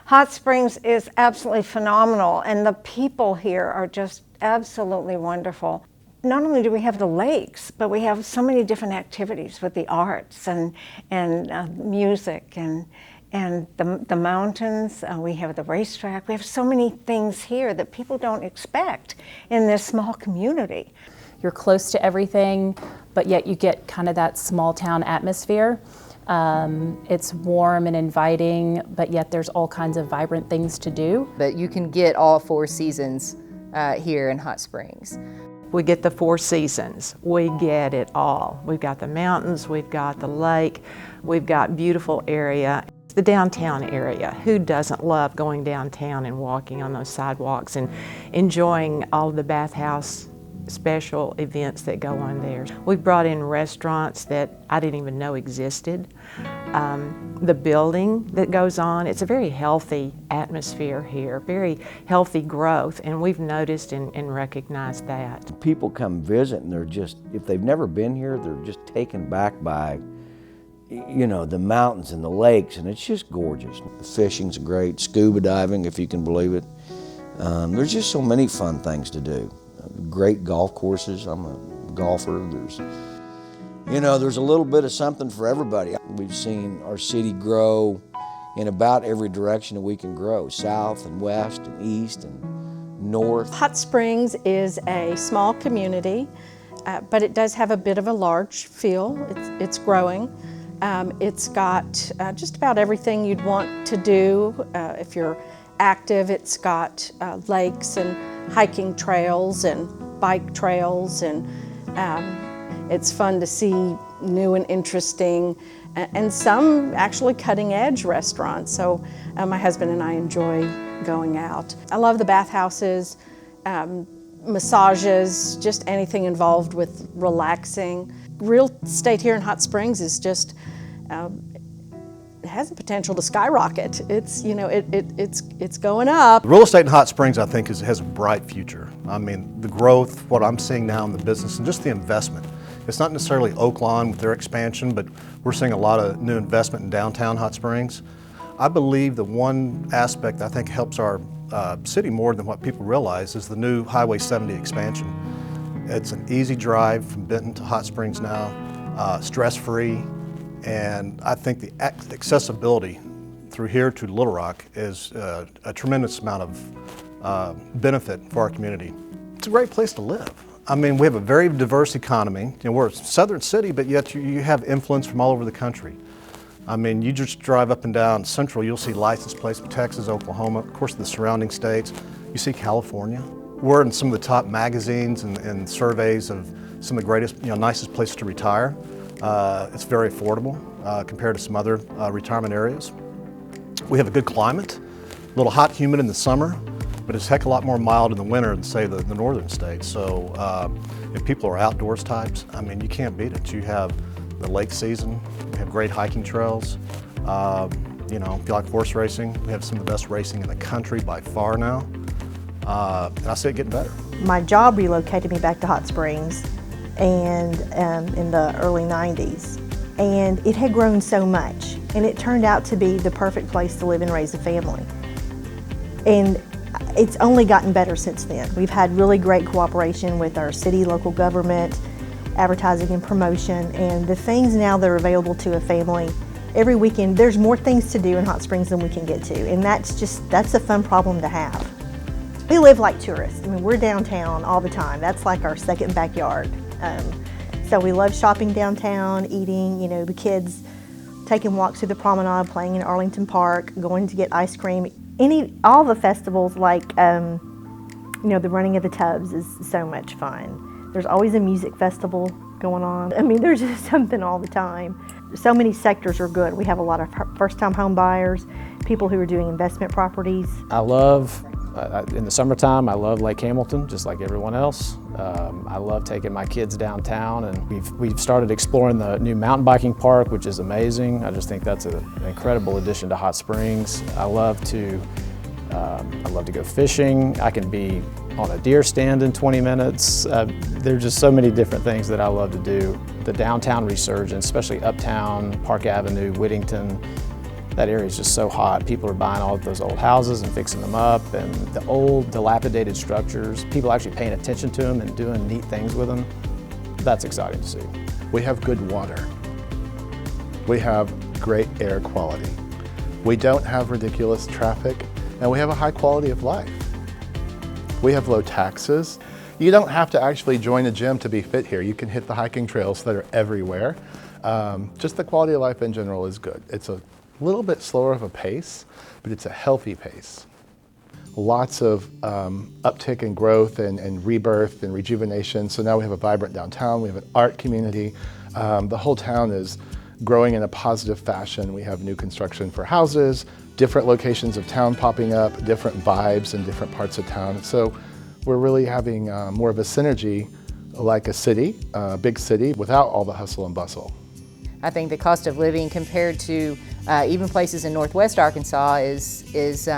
Hot Springs is absolutely phenomenal, and the people here are just absolutely wonderful. Not only do we have the lakes, but we have so many different activities with the arts and music and the mountains. We have the racetrack. We have so many things here that people don't expect in this small community. You're close to everything, but yet you get kind of that small town atmosphere. It's warm and inviting, but yet there's all kinds of vibrant things to do. But you can get all 4 seasons here in Hot Springs. We get the 4 seasons. We get it all. We've got the mountains, we've got the lake, we've got beautiful area. The downtown area. Who doesn't love going downtown and walking on those sidewalks and enjoying all the bathhouse special events that go on there. We've brought in restaurants that I didn't even know existed. The building that goes on, it's a very healthy atmosphere here, very healthy growth, and we've noticed and recognized that. People come visit and they're just, if they've never been here, they're just taken back by, you know, the mountains and the lakes, and it's just gorgeous. The fishing's great, scuba diving, if you can believe it. There's just so many fun things to do. Great golf courses. I'm a golfer. There's a little bit of something for everybody. We've seen our city grow in about every direction that we can grow, south and west and east and north. Hot Springs is a small community, but it does have a bit of a large feel. It's growing. It's got just about everything you'd want to do if you're active. It's got lakes and hiking trails and bike trails, and it's fun to see new and interesting and some actually cutting-edge restaurants. So my husband and I enjoy going out. I love the bathhouses, massages, just anything involved with relaxing. Real estate here in Hot Springs is just it has the potential to skyrocket. It's going up. Real estate in Hot Springs, I think, has a bright future. I mean, the growth, what I'm seeing now in the business, and just the investment. It's not necessarily Oaklawn with their expansion, but we're seeing a lot of new investment in downtown Hot Springs. I believe the one aspect I think helps our city more than what people realize is the new Highway 70 expansion. It's an easy drive from Benton to Hot Springs now, stress-free. And I think the accessibility through here to Little Rock is a tremendous amount of benefit for our community. It's a great place to live. I mean, we have a very diverse economy. We're a southern city, but yet you have influence from all over the country. I mean, you just drive up and down Central, you'll see license plates from Texas, Oklahoma, of course the surrounding states. You see California. We're in some of the top magazines and surveys of some of the greatest, nicest places to retire. It's very affordable compared to some other retirement areas. We have a good climate, a little hot, humid in the summer, but it's a heck of a lot more mild in the winter than, say, the northern states. So if people are outdoors types, I mean, you can't beat it. You have the lake season, we have great hiking trails. If you like horse racing, we have some of the best racing in the country by far now. And I see it getting better. My job relocated me back to Hot Springs and in the early 90s. And it had grown so much, and it turned out to be the perfect place to live and raise a family. And it's only gotten better since then. We've had really great cooperation with our city, local government, advertising and promotion, and the things now that are available to a family. Every weekend, there's more things to do in Hot Springs than we can get to, and that's a fun problem to have. We live like tourists. I mean, we're downtown all the time. That's like our second backyard. So we love shopping downtown, eating, the kids taking walks through the promenade, playing in Arlington Park, going to get ice cream. All the festivals like, the running of the tubs is so much fun. There's always a music festival going on. I mean, there's just something all the time. So many sectors are good. We have a lot of first-time home buyers, people who are doing investment properties. In the summertime, I love Lake Hamilton, just like everyone else. I love taking my kids downtown, and we've started exploring the new mountain biking park, which is amazing. I just think that's an incredible addition to Hot Springs. I love to go fishing. I can be on a deer stand in 20 minutes. There's just so many different things that I love to do. The downtown resurgence, especially Uptown, Park Avenue, Whittington, That area is just so hot. People are buying all of those old houses and fixing them up, and the old dilapidated structures, people actually paying attention to them and doing neat things with them. That's exciting to see. We have good water. We have great air quality. We don't have ridiculous traffic, and we have a high quality of life. We have low taxes. You don't have to actually join a gym to be fit here. You can hit the hiking trails that are everywhere. Just the quality of life in general is good. It's a little bit slower of a pace, but it's a healthy pace. Lots of uptick in growth and rebirth and rejuvenation. So now we have a vibrant downtown, we have an art community. The whole town is growing in a positive fashion. We have new construction for houses, different locations of town popping up, different vibes in different parts of town. So we're really having more of a synergy like a city, a big city, without all the hustle and bustle. I think the cost of living compared to even places in Northwest Arkansas is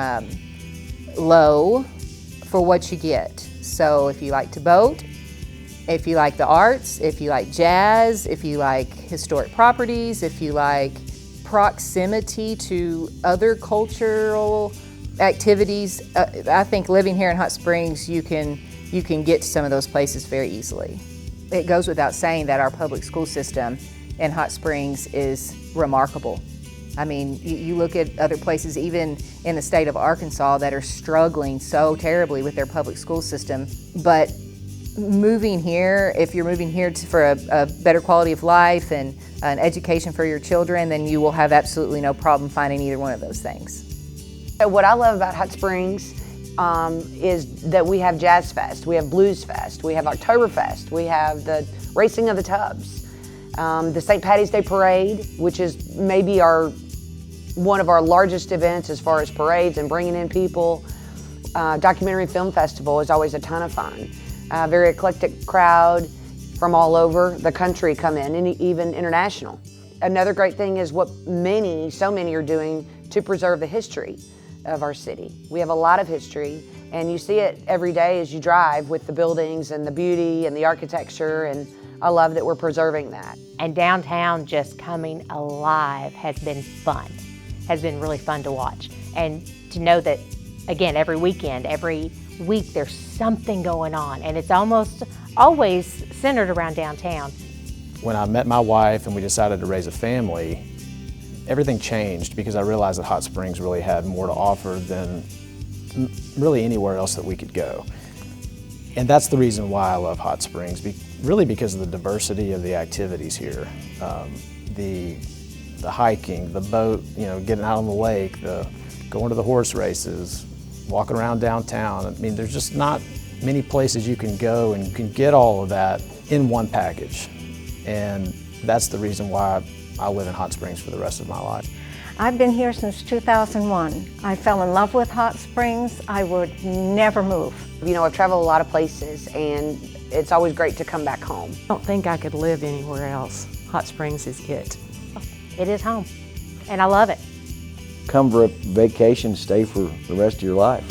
low for what you get. So if you like to boat, if you like the arts, if you like jazz, if you like historic properties, if you like proximity to other cultural activities, I think living here in Hot Springs, you can get to some of those places very easily. It goes without saying that our public school system in Hot Springs is remarkable. I mean, you look at other places, even in the state of Arkansas, that are struggling so terribly with their public school system. But moving here, if you're moving here for a better quality of life and an education for your children, then you will have absolutely no problem finding either one of those things. What I love about Hot Springs is that we have Jazz Fest, we have Blues Fest, we have Oktoberfest, we have the Racing of the Tubs, the St. Patty's Day Parade, which is maybe one of our largest events as far as parades and bringing in people. Documentary Film Festival is always a ton of fun. Very eclectic crowd from all over the country come in, and even international. Another great thing is what so many are doing to preserve the history of our city. We have a lot of history, and you see it every day as you drive with the buildings and the beauty and the architecture, and I love that we're preserving that. And downtown just coming alive has been fun, has been really fun to watch. And to know that, again, every weekend, every week there's something going on, and it's almost always centered around downtown. When I met my wife and we decided to raise a family, everything changed because I realized that Hot Springs really had more to offer than really anywhere else that we could go. And that's the reason why I love Hot Springs, really because of the diversity of the activities here. The hiking, the boat, getting out on the lake, going to the horse races, walking around downtown. I mean, there's just not many places you can go and you can get all of that in one package. And that's the reason why I live in Hot Springs for the rest of my life. I've been here since 2001. I fell in love with Hot Springs. I would never move. I've traveled a lot of places, and it's always great to come back home. I don't think I could live anywhere else. Hot Springs is it. It is home, and I love it. Come for a vacation, stay for the rest of your life.